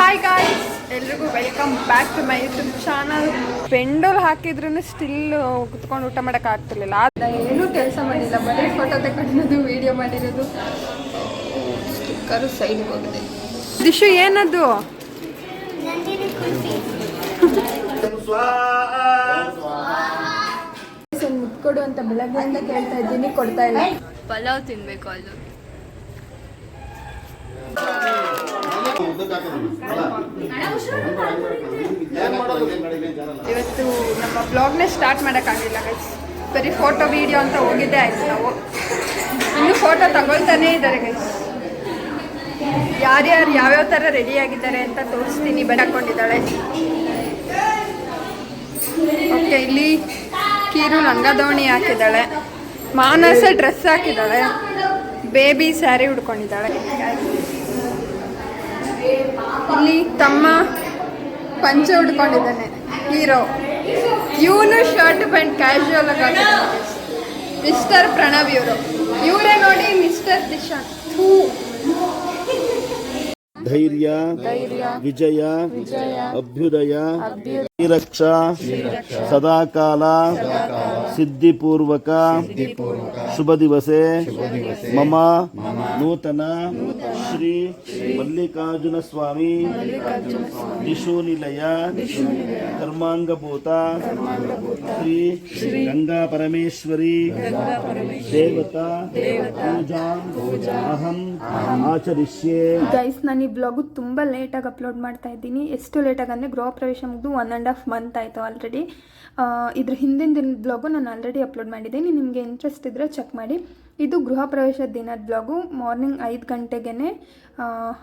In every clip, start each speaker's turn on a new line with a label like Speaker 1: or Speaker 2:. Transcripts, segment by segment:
Speaker 1: Hi guys, ಎಲ್ರಿಗೂ welcome back to my YouTube channel. ಪೆಂಡೋಲ್ ಹಾಕಿದ್ರೂ ಸ್ಟಿಲ್ ಕುತ್ಕೊಂಡು ಊಟ ಮಾಡೋಕೆ ಆಗ್ತಿರ್ಲಿಲ್ಲ. ಏನೂ ಕೆಲಸ ಮಾಡಿಲ್ಲ, ಬರೀ ಫೋಟೋ ತಗೊಂಡಿರೋದು, ವಿಡಿಯೋ ಮಾಡಿರೋದು. ಸ್ಟಿಕ್ಕರು ಸೈಡ್ಗೆ ಹೋಗಿದೆ. ದಿಶು ಏನದು? ಮುಟ್ಕೊಡು ಅಂತ ಬೆಳಗ್ಗೆಯಿಂದ ಕೇಳ್ತಾ ಇದ್ದೀನಿ, ಕೊಡ್ತಾ ಇಲ್ಲ.
Speaker 2: ಪಲಾವ್ ತಿನ್ಬೇಕು ಅದು.
Speaker 1: ಇವತ್ತು ನಮ್ಮ ಬ್ಲಾಗ್ನ ಸ್ಟಾರ್ಟ್ ಮಾಡೋಕ್ಕಾಗಿಲ್ಲ ಗೈಸ್. ಬರೀ ಫೋಟೋ ವಿಡಿಯೋ ಅಂತ ಹೋಗಿದ್ದೇ ಆಯ್ತು. ನಾವು ಇನ್ನೂ ಫೋಟೋ ತಗೊಳ್ತಾನೇ ಇದ್ದಾರೆ ಗೈಸ್. ಯಾರ್ಯಾರು ಯಾವ್ಯಾವ ಥರ ರೆಡಿ ಆಗಿದ್ದಾರೆ ಅಂತ ತೋರಿಸ್ತೀನಿ. ಹಾಕೊಂಡಿದ್ದಾಳೆ. ಓಕೆ, ಇಲ್ಲಿ ಕೀರು ಲಂಗದೋಣಿ ಹಾಕಿದ್ದಾಳೆ, ಮಾನಸ ಡ್ರೆಸ್ ಹಾಕಿದ್ದಾಳೆ, ಬೇಬಿ ಸ್ಯಾರಿ ಉಡ್ಕೊಂಡಿದ್ದಾಳೆ. ಇಲ್ಲಿ ತಮ್ಮ ಪಂಚೆ ಉಡ್ಕೊಂಡಿದ್ದಾನೆ, ಹೀರೋ. ಇವನು ಶರ್ಟ್ ಪ್ಯಾಂಟ್ ಕ್ಯಾಶುವಲ್ ಆಗಿ ಹಾಕಿದ್ದಾನೆ. ಮಿಸ್ಟರ್ ಪ್ರಣವ್ ಇವರೇ ನೋಡಿ, ಮಿಸ್ಟರ್ ದಿಶಾಂತ್.
Speaker 3: ಧೈರ್ಯ, ವಿಜಯ, ಅಭ್ಯುದಯ, ಶ್ರೀರಕ್ಷಾ, ಸದಾಕಾಲ, ಸಿದ್ಧಿಪೂರ್ವಕ, ಶುಭ ದಿವಸೆ ಮಮ ನೂತನ ಶ್ರೀ ಮಲ್ಲಿಕಾರ್ಜುನ ಸ್ವಾಮಿ ದಿಶು ನಿಲಯ ಕರ್ಮಾಂಗಭೂತ ಶ್ರೀ ಗಂಗಾ ಪರಮೇಶ್ವರಿ ದೇವತಾ ಪೂಜಾ ಅಹಂ ಆಚರಿಷ್ಯೆ.
Speaker 1: ಗೈಸ್, ನಾನು ಈ ಬ್ಲಾಗು ತುಂಬ ಲೇಟಾಗಿ ಅಪ್ಲೋಡ್ ಮಾಡ್ತಾ ಇದ್ದೀನಿ. ಎಷ್ಟು ಲೇಟಾಗಿ ಅಂದರೆ ಗೃಹ ಪ್ರವೇಶ ಮುಗಿದು 1.5 ಮಂತ್ ಆಯಿತು ಆಲ್ರೆಡಿ. ಇದ್ರ ಹಿಂದಿನ ದಿನದ ಬ್ಲಾಗು ನಾನು ಆಲ್ರೆಡಿ ಅಪ್ಲೋಡ್ ಮಾಡಿದ್ದೀನಿ. ನಿಮಗೆ ಇಂಟ್ರೆಸ್ಟ್ ಇದ್ದರೆ ಚೆಕ್ ಮಾಡಿ. ಇದು ಗೃಹ ಪ್ರವೇಶ ದಿನದ ಬ್ಲಾಗು. ಮಾರ್ನಿಂಗ್ 5 ಗಂಟೆಗೆ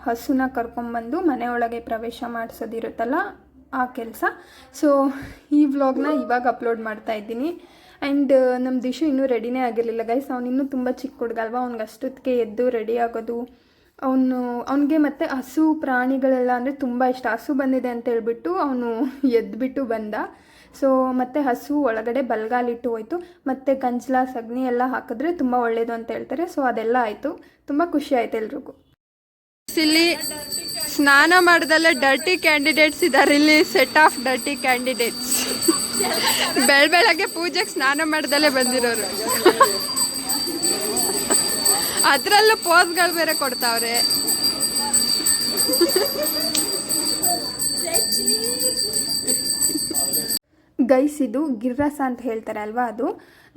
Speaker 1: ಹಸುನ ಕರ್ಕೊಂಬಂದು ಮನೆಯೊಳಗೆ ಪ್ರವೇಶ ಮಾಡಿಸೋದಿರುತ್ತಲ್ಲ, ಆ ಕೆಲಸ. ಸೊ ಈ ವ್ಲಾಗ್ನ ಇವಾಗ ಅಪ್ಲೋಡ್ ಮಾಡ್ತಾ ಇದ್ದೀನಿ. ಆ್ಯಂಡ್ ನಮ್ಮ ದಿಶು ಇನ್ನೂ ರೆಡಿನೇ ಆಗಿರಲಿಲ್ಲ ಗೈಸ್. ಇನ್ನೂ ತುಂಬ ಚಿಕ್ಕ ಹುಡುಗ ಅಲ್ವಾ, ಅವ್ನಿಗೆ ಅಷ್ಟೊತ್ತಿಗೆ ಎದ್ದು ರೆಡಿ ಆಗೋದು. ಅವನಿಗೆ ಮತ್ತು ಹಸು ಪ್ರಾಣಿಗಳೆಲ್ಲ ಅಂದರೆ ತುಂಬ ಇಷ್ಟ. ಹಸು ಬಂದಿದೆ ಅಂತ ಹೇಳ್ಬಿಟ್ಟು ಅವನು ಎದ್ಬಿಟ್ಟು ಬಂದ. ಸೊ ಮತ್ತು ಹಸು ಒಳಗಡೆ ಬಲ್ಗಾಲಿಟ್ಟು ಹೋಯ್ತು. ಮತ್ತು ಗಂಜಲ ಸಗಣಿ ಎಲ್ಲ ಹಾಕಿದ್ರೆ ತುಂಬ ಒಳ್ಳೆಯದು ಅಂತ ಹೇಳ್ತಾರೆ. ಸೊ ಅದೆಲ್ಲ ಆಯಿತು. ತುಂಬ ಖುಷಿ ಆಯ್ತು ಎಲ್ರಿಗೂ. ಇಲ್ಲಿ ಸ್ನಾನ ಮಾಡ್ದಲ್ಲೇ ಡರ್ಟಿ ಕ್ಯಾಂಡಿಡೇಟ್ಸ್ ಇದ್ದಾರೆ. ಇಲ್ಲಿ ಸೆಟ್ ಆಫ್ ಡರ್ಟಿ ಕ್ಯಾಂಡಿಡೇಟ್ಸ್. ಬೆಳಗ್ಗೆ ಪೂಜೆಗೆ ಸ್ನಾನ ಮಾಡ್ದಲ್ಲೇ ಬಂದಿರೋರು. ಅದರಲ್ಲೂ ಪೋಸ್ಗಳು ಬೇರೆ ಕೊಡ್ತಾವ್ರೆ. ಗೈಸ್, ಇದು ಗಿರ್ರಸ ಅಂತ ಹೇಳ್ತಾರೆ ಅಲ್ವಾ, ಅದು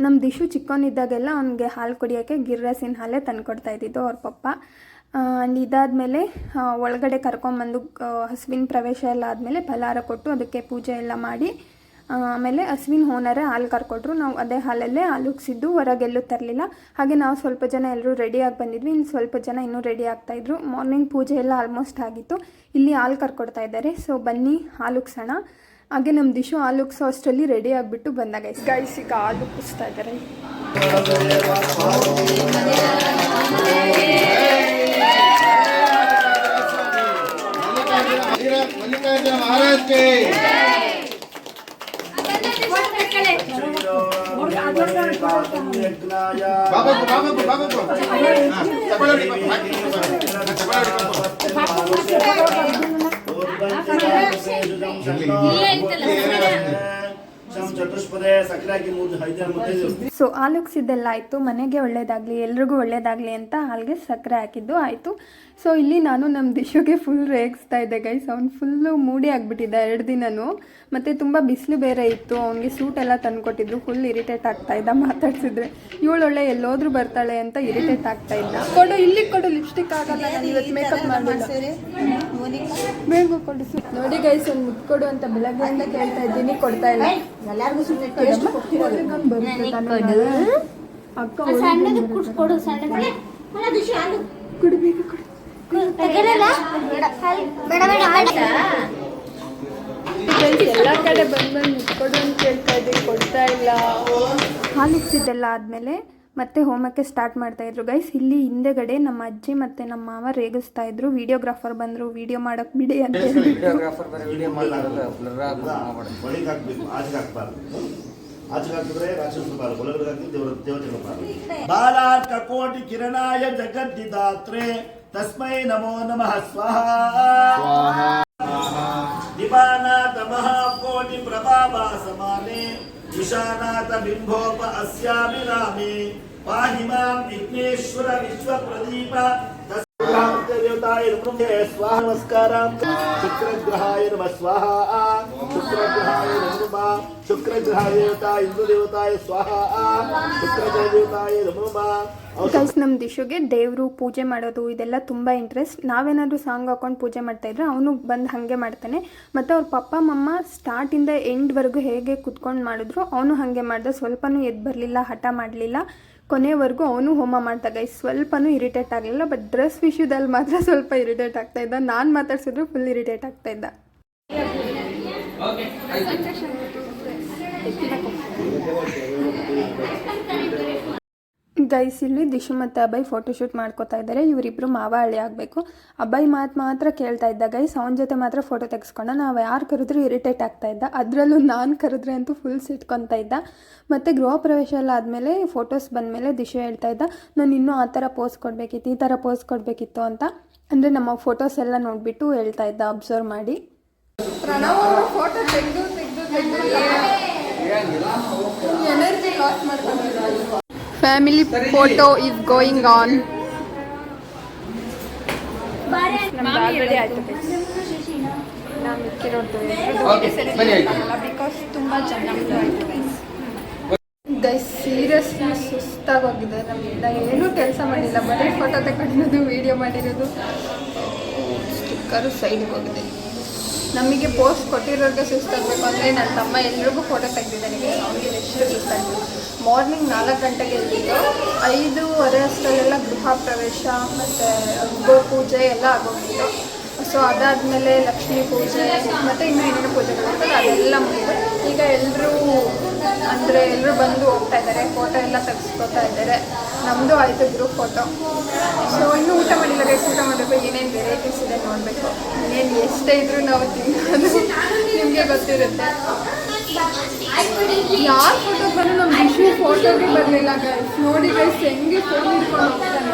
Speaker 1: ನಮ್ಮ ದಿಶು ಚಿಕ್ಕವನಿದ್ದಾಗೆಲ್ಲ ಅವನಿಗೆ ಹಾಲು ಕುಡಿಯೋಕ್ಕೆ ಗಿರ್ರಸಿನ ಹಾಲೇ ತಂದುಕೊಡ್ತಾ ಇದ್ದಿದ್ದು ಅವ್ರ ಪಪ್ಪ. ಆ್ಯಂಡ್ ಇದಾದಮೇಲೆ ಒಳಗಡೆ ಕರ್ಕೊಂಬಂದು ಹಸುವಿನ ಪ್ರವೇಶ ಎಲ್ಲ ಆದಮೇಲೆ ಫಲಾರ ಕೊಟ್ಟು ಅದಕ್ಕೆ ಪೂಜೆ ಎಲ್ಲ ಮಾಡಿ ಆಮೇಲೆ ಹಸುವಿನ ಓನರೇ ಹಾಲು ಕರ್ಕೊಟ್ರು. ನಾವು ಅದೇ ಹಾಲಲ್ಲೇ ಹಾಲು ಉಗ್ಸಿದ್ದು, ಹೊರಗೆಲ್ಲೂ ತರಲಿಲ್ಲ. ಹಾಗೆ ನಾವು ಸ್ವಲ್ಪ ಜನ ಎಲ್ಲರೂ ರೆಡಿಯಾಗಿ ಬಂದಿದ್ವಿ. ಇನ್ನು ಸ್ವಲ್ಪ ಜನ ಇನ್ನೂ ರೆಡಿ ಆಗ್ತಾಯಿದ್ರು. ಮಾರ್ನಿಂಗ್ ಪೂಜೆ ಎಲ್ಲ ಆಲ್ಮೋಸ್ಟ್ ಆಗಿತ್ತು. ಇಲ್ಲಿ ಹಾಲು ಕರ್ಕೊಡ್ತಾ ಇದ್ದಾರೆ. ಸೊ ಬನ್ನಿ ಹಾಲು ಉಗ್ಸೋಣ. ಹಾಗೆ ನಮ್ಮ ದಿಶು ಹಾಲು ಉಗ್ಸೋ ಅಷ್ಟರಲ್ಲಿ ರೆಡಿ ಆಗಿಬಿಟ್ಟು ಬಂದ ಗೈಸ್. ಈಗ ಹಾಲು ಉಗಿಸ್ತಾ ಇದ್ದಾರೆ. ಸೊ ಹಾಲು ಉಗ್ಸಿದ್ದೆಲ್ಲ ಆಯಿತು. ಮನೆಗೆ ಒಳ್ಳೇದಾಗಲಿ, ಎಲ್ರಿಗೂ ಒಳ್ಳೇದಾಗಲಿ ಅಂತ ಹಾಲಿಗೆ ಸಕ್ಕರೆ ಹಾಕಿದ್ದು ಆಯಿತು. ಸೊ ಇಲ್ಲಿ ನಾನು ನಮ್ಮ ದಿಶುಗೆ ಫುಲ್ ರೇಗಿಸ್ತಾ ಇದ್ದೆ ಗೈಸ್. ಅವ್ನು ಫುಲ್ಲು ಮೂಡಿ ಆಗಿಬಿಟ್ಟಿದ್ದ 2 ದಿನವೂ. ಮತ್ತು ತುಂಬ ಬಿಸಿಲು ಬೇರೆ ಇತ್ತು. ಅವನಿಗೆ ಸೂಟ್ ಎಲ್ಲ ತಂದುಕೊಟ್ಟಿದ್ರು. Full irritate ಆಗ್ತಾಯಿದ್ದ ಮಾತಾಡ್ಸಿದ್ರೆ. ಇವಳೊಳ್ಳೆ ಎಲ್ಲೋದ್ರೂ ಬರ್ತಾಳೆ ಅಂತ ಇರಿಟೇಟ್ ಆಗ್ತಾಯಿದ್ದ. ಕೊಡು, ಇಲ್ಲಿ ಕೊಡು, ಲಿಪ್ಸ್ಟಿಕ್ ಆಗಲ್ಲ, ನಾನು ಇವತ್ತು ಮೇಕಪ್ ಮಾಡಿಲ್ಲ, ಬೇಗ ಕೊಡಿಸು. ನೋಡಿ ಗೈಸ್, ಒಂದು ಮುಟ್ಕೊಡು ಅಂತ ಬೆಳಗ್ಗೆಯಿಂದ ಕೇಳ್ತಾ ಇದ್ದೀನಿ, ಕೊಡ್ತಾ ಇಲ್ಲ. ಅಕ್ಕ ಕುಡಿಬೇಕು, ಎಲ್ಲ ಕಡೆ ಬಂದು ಮುಟ್ಕೊಡು ಅಂತ ಕೇಳ್ತಾ ಇದ್ದೀನಿ, ಕೊಡ್ತಾ ಇಲ್ಲ. ಹಾಲು ಉಗ್ಸಿದ್ದೆಲ್ಲ ಆದಮೇಲೆ ಮತ್ತೆ ಹೋಮಕ್ಕೆ ಸ್ಟಾರ್ಟ್ ಮಾಡ್ತಾಯಿದ್ರು ಗೈಸ್. ಇಲ್ಲಿ ಹಿಂದೆಗಡೆ ನಮ್ಮ ಅಜ್ಜಿ ಮತ್ತು ನಮ್ಮ ಮಾವ ರೇಗಿಸ್ತಾ ಇದ್ರು. ವಿಡಿಯೋಗ್ರಾಫರ್ ಬಂದರು, ವಿಡಿಯೋ ಮಾಡೋಕ್ಕೆ ಬಿಡಿ ಅಂತ ಹೇಳ್ಬಿಟ್ಟು.
Speaker 3: ಬಾಲಾರ್ಕ ಕೋಟಿ ಕಿರಣಾಯ ಜಗದ್ದಿದಾತ್ರೆ ತಸ್ಮೈ ನಮೋ ನಮಃ ಸ್ವಾಹಾ. सुशानाथ बिंबोप अस्यामि रामे पाहि मां विघ्नेश्वर विश्वप्रदीप देवताय नमः स्वाहा नमस्कारं शुक्रग्रहाय नमः स्वाहा शुक्रग्रहाय नमः शुक्रग्रहाय देवता इंद्र देवताय स्वाहा शुक्रग्रह देवताय नमः
Speaker 1: ಗೈಸ್ ನಮ್ಮ ದಿಶುಗೆ ದೇವರು ಪೂಜೆ ಮಾಡೋದು ಇದೆಲ್ಲ ತುಂಬ ಇಂಟ್ರೆಸ್ಟ್. ನಾವೇನಾದರೂ ಸಾಂಗ್ ಹಾಕೊಂಡು ಪೂಜೆ ಮಾಡ್ತಾಯಿದ್ರೆ ಅವನು ಬಂದು ಹಾಗೆ ಮಾಡ್ತಾನೆ. ಮತ್ತು ಅವ್ರ ಪಪ್ಪ ಮಮ್ಮ ಸ್ಟಾರ್ಟಿಂದ ಎಂಡ್ವರೆಗೂ ಹೇಗೆ ಕುತ್ಕೊಂಡು ಮಾಡಿದ್ರು ಅವನು ಹಾಗೆ ಮಾಡ್ದೆ. ಸ್ವಲ್ಪನೂ ಎದ್ದು ಬರಲಿಲ್ಲ, ಹಠ ಮಾಡಲಿಲ್ಲ. ಕೊನೆವರೆಗೂ ಅವನು ಹೋಮ ಮಾಡ್ದ ಗೈಸ್. ಸ್ವಲ್ಪನೂ ಇರಿಟೇಟ್ ಆಗಲಿಲ್ಲ. ಬಟ್ ಡ್ರೆಸ್ ವಿಷಯದಲ್ಲಿ ಮಾತ್ರ ಸ್ವಲ್ಪ ಇರಿಟೇಟ್ ಆಗ್ತಾಯಿದ್ದ. ನಾನು ಮಾತಾಡ್ಸಿದ್ರು ಫುಲ್ ಇರಿಟೇಟ್ ಆಗ್ತಾಯಿದ್ದ. ಗೈಸ್ ಇಲ್ಲಿ ದಿಶು ಮತ್ತು ಅಭಯ್ ಫೋಟೋಶೂಟ್ ಮಾಡ್ಕೋತಾ ಇದ್ದಾರೆ. ಇವರಿಬ್ಬರು ಮಾವ ಹಳ್ಳಿ ಆಗಬೇಕು. ಅಭಯ್ ಮಾತ್ರ ಕೇಳ್ತಾ ಇದ್ದ ಗೈಸ್. ಅವನ ಜೊತೆ ಮಾತ್ರ ಫೋಟೋ ತೆಗೆಸ್ಕೊಂಡು ನಾವು ಯಾರು ಕರೆದ್ರೂ ಇರಿಟೇಟ್ ಆಗ್ತಾ ಇದ್ದ. ಅದರಲ್ಲೂ ನಾನು ಕರೆದ್ರೆ ಅಂತೂ ಫುಲ್ ಸಿಟ್ಕೊತಾ ಇದ್ದ. ಮತ್ತು ಗೃಹ ಪ್ರವೇಶ ಎಲ್ಲ ಆದಮೇಲೆ ಫೋಟೋಸ್ ಬಂದಮೇಲೆ ದಿಶು ಹೇಳ್ತಾ ಇದ್ದ, ನಾನು ಇನ್ನೂ ಆ ಥರ ಪೋಸ್ ಕೊಡಬೇಕಿತ್ತು, ಈ ಥರ ಪೋಸ್ ಕೊಡಬೇಕಿತ್ತು ಅಂತ. ಅಂದರೆ ನಮ್ಮ ಫೋಟೋಸ್ ಎಲ್ಲ ನೋಡಿಬಿಟ್ಟು ಹೇಳ್ತಾ ಇದ್ದ, ಅಬ್ಸರ್ವ್ ಮಾಡಿ. ಫೋಟೋ ತೆಗೆದು ಎನರ್ಜಿ ಲಾಸ್ ಮಾಡ್ಕೊಂಡು family photo is going on. ನಮ್ದು ಆಲ್ರೆಡಿ ಆಯಿತು ನಾವು ಮಿಕ್ಕಿರೋದು ಬಿಕಾಸ್ ತುಂಬ ಚೆನ್ನಾಗಿ ಆಯಿತು ಗೈಸ್. ಸೀರಿಯಸ್ಲಿ ಸುಸ್ತಾಗೋಗಿದೆ. ನಮ್ಮಿಂದ ಏನೂ ಕೆಲಸ ಮಾಡಿಲ್ಲ, ಬರೀ ಫೋಟೋ ತಗೊಂಡಿರೋದು, ವೀಡಿಯೋ ಮಾಡಿರೋದು. ಸ್ಟಿಕ್ಕರು ಸೈಡ್ಗೆ ಹೋಗಿದೆ. ನಮಗೆ ಪೋಸ್ಟ್ ಕೊಟ್ಟಿರೋರಿಗೆ ಸುಸ್ತಾಗಬೇಕು ಅಂದರೆ ನನ್ನ ತಮ್ಮ ಎಲ್ರಿಗೂ ಫೋಟೋ ತೆಗೆದಿದ್ದಾನೆ. ಅವನಿಗೆ ಎಷ್ಟು ಸುಸ್ತಾಗಿದೆ. ಮಾರ್ನಿಂಗ್ 4 ಗಂಟೆಗೆ ಎದ್ದಿದ್ದು 5:30 ಅಷ್ಟರಲ್ಲೆಲ್ಲ ಗೃಹ ಪ್ರವೇಶ ಮತ್ತು ಗೋಪೂಜೆ ಎಲ್ಲ ಆಗೋಗಿತ್ತು. ಸೊ ಅದಾದಮೇಲೆ ಲಕ್ಷ್ಮೀ ಪೂಜೆ ಮತ್ತು ಇನ್ನೂ ಏನೇನು ಪೂಜೆಗಳಿರ್ತದೆ ಅದೆಲ್ಲ ಮುಗಿದು ಈಗ ಎಲ್ಲರೂ ಬಂದು ಹೋಗ್ತಾ ಇದ್ದಾರೆ. ಫೋಟೋ ಎಲ್ಲ ತೆಗೆಸ್ಕೊತಾ ಇದ್ದಾರೆ. ನಮ್ಮದು ಆಯಿತು ಗ್ರೂಪ್ ಫೋಟೋ. ಸೊ ಇನ್ನೂ ಊಟ ಮಾಡಿಲ್ಲ ಗೈಸ್. ಊಟ ಮಾಡಬೇಕು. ಏನೇನು ವೆರೈಟೀಸ್ ಇದೆ ನೋಡಬೇಕು. ಇನ್ನೇನು ಎಷ್ಟೇ ಇದ್ರೂ ನಾವು ತಿನ್ನೋದು ನಿಮಗೆ ಗೊತ್ತಿರುತ್ತೆ. ಯಾರು ಫೋಟೋ ಬಂದು ನಮ್ಮ ದಿಶು ಫೋಟೋಗೆ ಬರಲಿಲ್ಲ ಗೈಸ್. ನೋಡಿ ಗೈಸ್ ಹೆಂಗೆ ಫೋನ್ ಇಟ್ಕೊಂಡು ಹೋಗ್ತಾನೆ.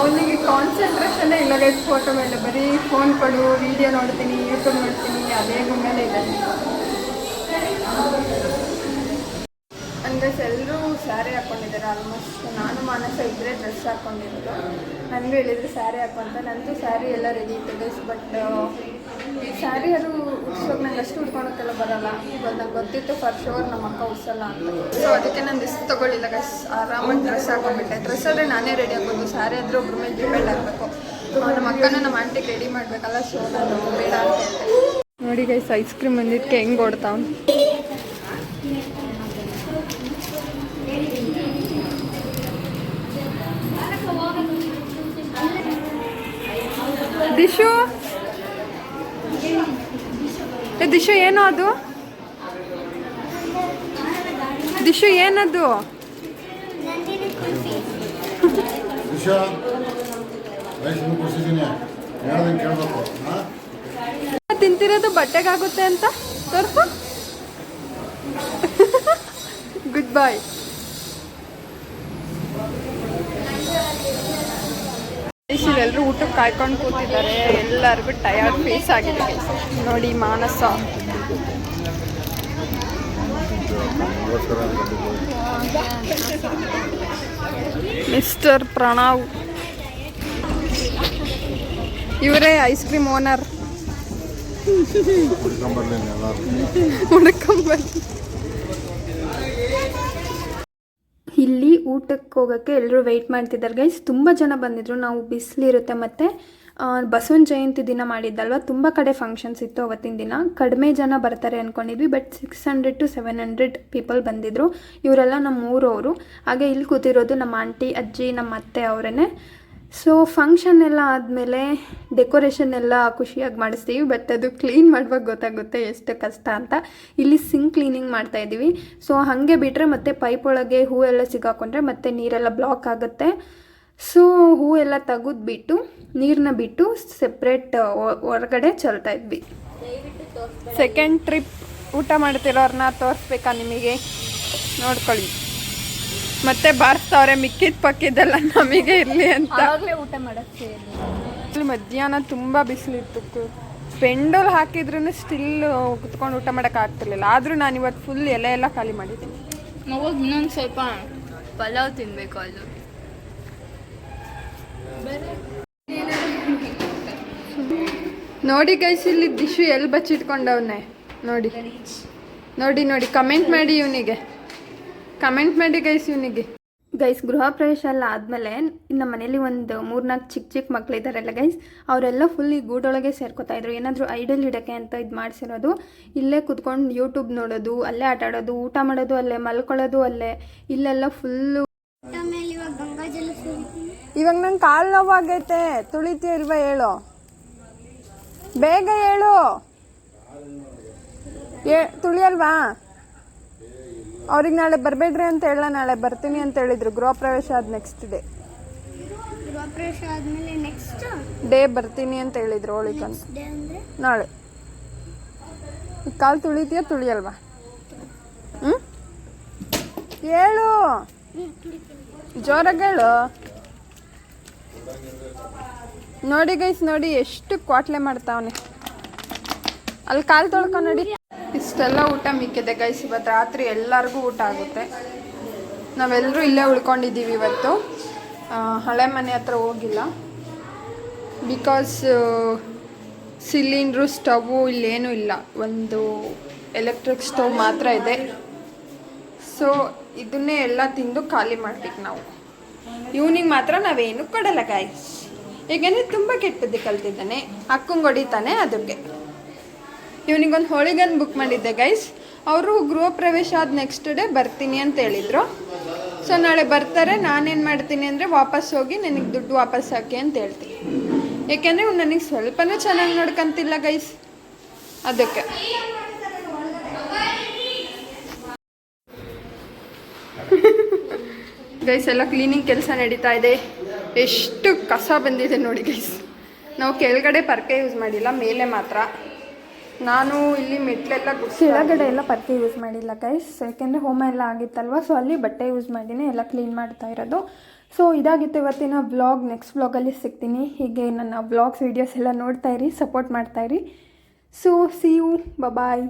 Speaker 1: ಅವನಿಗೆ ಕಾನ್ಸಂಟ್ರೇಷನ್ನೇ ಇಲ್ಲ ಗೈಸ್ ಫೋಟೋ ಮೇಲೆ. ಬರೀ ಫೋನ್ ಕೊಡು, ವಿಡಿಯೋ ನೋಡ್ತೀನಿ, ಯೂಟ್ಯೂಬ್ ನೋಡ್ತೀನಿ, ಅದೇ ಗುಂಡಲ್ಲೇ ಇದೆ. ಅಂದರೆ ಎಲ್ಲರೂ ಸ್ಯಾರಿ ಹಾಕ್ಕೊಂಡಿದ್ದಾರೆ ಆಲ್ಮೋಸ್ಟ್. ನಾನು ಮಾನಸ ಇದ್ದರೆ ಡ್ರೆಸ್ ಹಾಕ್ಕೊಂಡಿರೋದು. ನನಗೂ ಹೇಳಿದ್ರು ಸ್ಯಾರಿ ಹಾಕೊಂತ. ನಂದು ಸ್ಯಾರಿ ಎಲ್ಲ ರೆಡಿ ಇತ್ತು ಗೈಸ್. ಬಟ್ ಈ ಸ್ಯಾರಿ ಅದು ಉಡ್ಸೋಕೆ ನಂಗೆ ಅಷ್ಟು ಉಡ್ಕೊಳಕ್ಕೆಲ್ಲ ಬರೋಲ್ಲ. ಇವಾಗ ನಂಗೆ ಗೊತ್ತಿತ್ತು ಫಾರ್ ಶೋರ್ ನಮ್ಮ ಅಕ್ಕ ಉಡ್ಸಲ್ಲ ಅಂತ. ಸೊ ಅದಕ್ಕೆ ನಾನು ಡಿಸ್ ತೊಗೊಳ್ಳಿಲ್ಲ ಗೈಸ್. ಆರಾಮಾಗಿ ಡ್ರೆಸ್ ಹಾಕೊಂಡ್ಬಿಟ್ಟೆ. ಡ್ರೆಸ್ ಆದರೆ ನಾನೇ ರೆಡಿ ಆಗ್ಬೋದು. ಸ್ಯಾರಿ ಆದರೆ ಒಬ್ರ ಮೇಲೆ ಡಿಪೆಂಡ್ ಆಗಬೇಕು. ನಮ್ಮ ಅಕ್ಕನ ನಮ್ಮ ಆಂಟಿಗೆ ರೆಡಿ ಮಾಡಬೇಕಲ್ಲ. ಸೊ ನಾನು ಬೇಡ ಅಂತ ಹೇಳ್ತೆ. ನೋಡಿ ಗೈಸ್ ಐಸ್ ಕ್ರೀಮ್ ಬಂದಿದ್ದಕ್ಕೆ ಹೆಂಗೆ ಓಡ್ತಾವ. ದಿಶು ದಿಶು ಏನೋ ಅದು? ದಿಶು ಏನದು? ತಿಂತಿರೋದು ಬಟ್ಟೆಗಾಗುತ್ತೆ ಅಂತ ತೋರ್ಸು. ಗುಡ್ ಬಾಯ್. ಎಲ್ಲರೂ ಊಟಕ್ಕೆ ಕಾಯ್ಕೊಂಡು ಕೂತಿದ್ದಾರೆ. ಎಲ್ಲರಿಗೂ ಟಯರ್ಡ್ ಫೇಸ್ ಆಗಿದೆ. ನೋಡಿ ಮಾನಸ, ಮಿಸ್ಟರ್ ಪ್ರಣವ್, ಇವರೇ ಐಸ್ ಕ್ರೀಮ್ ಓನರ್. ಇಲ್ಲಿ ಊಟಕ್ಕೆ ಹೋಗೋಕ್ಕೆ ಎಲ್ಲರೂ ವೆಯ್ಟ್ ಮಾಡ್ತಿದ್ದಾರೆ ಗೈಸ್. ತುಂಬ ಜನ ಬಂದಿದ್ರು. ನಾವು ಬಿಸಿಲಿರುತ್ತೆ ಮತ್ತು ಬಸವನ ಜಯಂತಿ ದಿನ ಮಾಡಿದ್ದಲ್ವ, ತುಂಬ ಕಡೆ ಫಂಕ್ಷನ್ಸ್ ಇತ್ತು ಅವತ್ತಿನ ದಿನ. ಕಡಿಮೆ ಜನ ಬರ್ತಾರೆ ಅಂದ್ಕೊಂಡಿದ್ವಿ. ಬಟ್ 600 to 700 ಪೀಪಲ್ ಬಂದಿದ್ದರು. ಇವರೆಲ್ಲ ನಮ್ಮ ಊರವರು. ಹಾಗೆ ಇಲ್ಲಿ ಕೂತಿರೋದು ನಮ್ಮ ಆಂಟಿ, ಅಜ್ಜಿ, ನಮ್ಮ ಅತ್ತೆ ಅವರೇ. ಸೊ ಫಂಕ್ಷನ್ ಎಲ್ಲ ಆದಮೇಲೆ ಡೆಕೋರೇಷನ್ ಎಲ್ಲ ಖುಷಿಯಾಗಿ ಮಾಡಿಸ್ತೀವಿ. ಬಟ್ ಅದು ಕ್ಲೀನ್ ಮಾಡುವಾಗ ಗೊತ್ತಾಗುತ್ತೆ ಎಷ್ಟು ಕಷ್ಟ ಅಂತ. ಇಲ್ಲಿ ಸಿಂಕ್ ಕ್ಲೀನಿಂಗ್ ಮಾಡ್ತಾಯಿದ್ದೀವಿ. ಸೊ ಹಾಗೆ ಬಿಟ್ಟರೆ ಮತ್ತೆ ಪೈಪ್ ಒಳಗೆ ಹೂವೆಲ್ಲ ಸಿಗಾಕೊಂಡ್ರೆ ಮತ್ತೆ ನೀರೆಲ್ಲ ಬ್ಲಾಕ್ ಆಗುತ್ತೆ. ಸೊ ಹೂವೆಲ್ಲ ತೆಗೆದ್ಬಿಟ್ಟು ನೀರನ್ನ ಬಿಟ್ಟು ಸೆಪ್ರೇಟ್ ಹೊರಗಡೆ ಚಲ್ತಾ ಇದ್ವಿ. ಸೆಕೆಂಡ್ ಟ್ರಿಪ್ ಊಟ ಮಾಡ್ತಿರೋರನ್ನ ತೋರಿಸ್ಬೇಕಾ ನಿಮಗೆ? ನೋಡ್ಕೊಳ್ಳಿ. ಮತ್ತೆ ಬಾರಿಸ್ತವ್ರೆ ಮಿಕ್ಕಿದ ಪಕ್ಕಿದ್ದೆಲ್ಲ ನಮಗೆ ಇರಲಿ ಅಂತ.
Speaker 2: ಊಟ ಮಾಡಕ್ಕೆ
Speaker 1: ಮಧ್ಯಾಹ್ನ ತುಂಬ ಬಿಸಿಲಿತ್ತು. ಪೆಂಡಲ್ ಹಾಕಿದ್ರೂ ಸ್ಟಿಲ್ ಕುತ್ಕೊಂಡು ಊಟ ಮಾಡೋಕೆ ಆಗ್ತಿರ್ಲಿಲ್ಲ. ಆದರೂ ನಾನು ಇವತ್ತು ಫುಲ್ ಎಲೆ ಎಲ್ಲ ಖಾಲಿ ಮಾಡಿದ್ದೀನಿ.
Speaker 2: ಅವಾಗ ಇನ್ನೊಂದು ಸ್ವಲ್ಪ ಪಲಾವ್ ತಿನ್ನಬೇಕು ಅಲ್ಲೂ.
Speaker 1: ನೋಡಿ ಗೈಸ್, ಇಲ್ಲಿ ದಿಶು ಎಲ್ಲಿ ಬಚ್ಚಿಟ್ಕೊಂಡವನ್ನೇ ನೋಡಿ ನೋಡಿ ನೋಡಿ. ಕಮೆಂಟ್ ಮಾಡಿ ಇವನಿಗೆ, ಕಮೆಂಟ್ ಮಾಡಿ ಗೈಸ್ ಇವನಿಗೆ. ಗೈಸ್, ಗೃಹ ಪ್ರವೇಶ ಎಲ್ಲ ಆದಮೇಲೆ ನಮ್ಮ ಮನೇಲಿ ಒಂದು 3-4 ಚಿಕ್ಕ ಮಕ್ಕಳಿದ್ದಾರಲ್ಲ ಗೈಸ್, ಅವರೆಲ್ಲ ಫುಲ್ ಈ ಗೂಡೊಳಗೆ ಸೇರ್ಕೋತಾ ಇದ್ರು. ಏನಾದರೂ ಐಡಲ್ ಇಡೋಕ್ಕೆ ಅಂತ ಇದು ಮಾಡಿಸಿರೋದು. ಇಲ್ಲೇ ಕುತ್ಕೊಂಡು ಯೂಟ್ಯೂಬ್ ನೋಡೋದು, ಅಲ್ಲೇ ಆಟ ಆಡೋದು, ಊಟ ಮಾಡೋದು ಅಲ್ಲೇ, ಮಲ್ಕೊಳ್ಳೋದು ಅಲ್ಲೇ. ಇಲ್ಲೆಲ್ಲ ಫುಲ್ಲು. ಇವಾಗ ನಂಗೆ ಕಾಲು ನೋವಾಗೈತೆ, ತುಳಿತೀಯ ಇಲ್ವಾ ಹೇಳು, ಬೇಗ ಹೇಳು. ತುಳಿಯಲ್ವಾ? ಅವ್ರಿಗೆ ನಾಳೆ ಬರಬೇಡ್ರಿ ಅಂತ ಹೇಳ, ನಾಳೆ ಬರ್ತೀನಿ ಅಂತ ಹೇಳಿದ್ರು. ಗೃಹ ಪ್ರವೇಶ ಆದ ನೆಕ್ಸ್ಟ್ ಡೇ,
Speaker 4: ಗೃಹ ಪ್ರವೇಶ ಆದ್ಮೇಲೆ ನೆಕ್ಸ್ಟ್
Speaker 1: ಡೇ ಬರ್ತೀನಿ ಅಂತ ಹೇಳಿದ್ರು ಅವಳಿಗಂತ. ನಾಳೆ ಈ ಕಾಲು ತುಳಿತೀಯ ತುಳಿಯಲ್ವಾ? ಹೇಳು, ಜೋರಾಗಿ ಹೇಳು. ನೋಡಿ ಗೈಸ್, ನೋಡಿ ಎಷ್ಟು ಕ್ವಾಟ್ಲೆ ಮಾಡ್ತಾವನೆ. ಅಲ್ಲಿ ಕಾಲು ತೊಳ್ಕೊಂಡು ನೋಡಿ. ಇಷ್ಟೆಲ್ಲ ಊಟ ಮಿಕ್ಕಿದೆ ಗೈಸ್. ಇವತ್ತು ರಾತ್ರಿ ಎಲ್ಲರಿಗೂ ಊಟ ಆಗುತ್ತೆ. ನಾವೆಲ್ಲರೂ ಇಲ್ಲೇ ಉಳ್ಕೊಂಡಿದ್ದೀವಿ ಇವತ್ತು. ಹಳೆ ಮನೆ ಹತ್ರ ಹೋಗಿಲ್ಲ. ಬಿಕಾಸ್ ಸಿಲಿಂಡ್ರು, ಸ್ಟವ್ವು ಇಲ್ಲೇನೂ ಇಲ್ಲ. ಒಂದು ಎಲೆಕ್ಟ್ರಿಕ್ ಸ್ಟವ್ ಮಾತ್ರ ಇದೆ. ಸೊ ಇದನ್ನೇ ಎಲ್ಲ ತಿಂದು ಖಾಲಿ ಮಾಡ್ಬೇಕು ನಾವು. ಇವನಿಗೆ ಮಾತ್ರ ನಾವೇನು ಕೊಡಲ್ಲ ಗೈಸ್. ಏಕೆಂದರೆ ತುಂಬ ಕೆಟ್ಟ ಬುದ್ಧಿ ಕಲ್ತಿದ್ದಾನೆ. ಅಕ್ಕಂಗೆ ಹೊಡಿತಾನೆ. ಅದಕ್ಕೆ ಇವನಿಗೊಂದು ಹೋಳಿಗನ್ ಬುಕ್ ಮಾಡಿದ್ದೆ ಗೈಸ್. ಅವರು ಗೃಹ ಪ್ರವೇಶ ಆದ ನೆಕ್ಸ್ಟ್ ಡೇ ಬರ್ತೀನಿ ಅಂತ ಹೇಳಿದರು. ಸೊ ನಾಳೆ ಬರ್ತಾರೆ. ನಾನೇನು ಮಾಡ್ತೀನಿ ಅಂದರೆ ವಾಪಸ್ ಹೋಗಿ ನನಗೆ ದುಡ್ಡು ವಾಪಸ್ ಹಾಕಿ ಅಂತ ಹೇಳ್ತೀನಿ. ಏಕೆಂದರೆ ಇವ್ನು ನನಗೆ ಸ್ವಲ್ಪನೂ ಚೆನ್ನಾಗಿ ನೋಡ್ಕೊಂತಿಲ್ಲ ಗೈಸ್. ಅದಕ್ಕೆ ಗೈಸ್ ಎಲ್ಲ ಕ್ಲೀನಿಂಗ್ ಕೆಲಸ ನಡೀತಾ ಇದೆ. ಎಷ್ಟು ಕಸ ಬಂದಿದೆ ನೋಡಿ ಗೈಸ್. ನಾವು ಕೆಳಗಡೆ ಪರ್ಕೆ ಯೂಸ್ ಮಾಡಿಲ್ಲ, ಮೇಲೆ ಮಾತ್ರ. ನಾನು ಇಲ್ಲಿ ಮೆಟ್ಲೆಲ್ಲ ಕೆಳಗಡೆ ಎಲ್ಲ ಪರ್ಕೆ ಯೂಸ್ ಮಾಡಿಲ್ಲ ಗೈಸ್. ಯಾಕೆಂದರೆ ಹೋಮ ಎಲ್ಲ ಆಗಿತ್ತಲ್ವ. ಸೊ ಅಲ್ಲಿ ಬಟ್ಟೆ ಯೂಸ್ ಮಾಡಿನೇ ಎಲ್ಲ ಕ್ಲೀನ್ ಮಾಡ್ತಾ ಇರೋದು. ಸೊ ಇದಾಗಿತ್ತು ಇವತ್ತಿನ ವ್ಲಾಗ್. ನೆಕ್ಸ್ಟ್ ವ್ಲಾಗಲ್ಲಿ ಸಿಗ್ತೀನಿ. ಹೀಗೆ ನನ್ನ ವ್ಲಾಗ್ಸ್ ವೀಡಿಯೋಸ್ ಎಲ್ಲ ನೋಡ್ತಾಯಿರಿ, ಸಪೋರ್ಟ್ ಮಾಡ್ತಾಯಿರಿ. So see you, bye.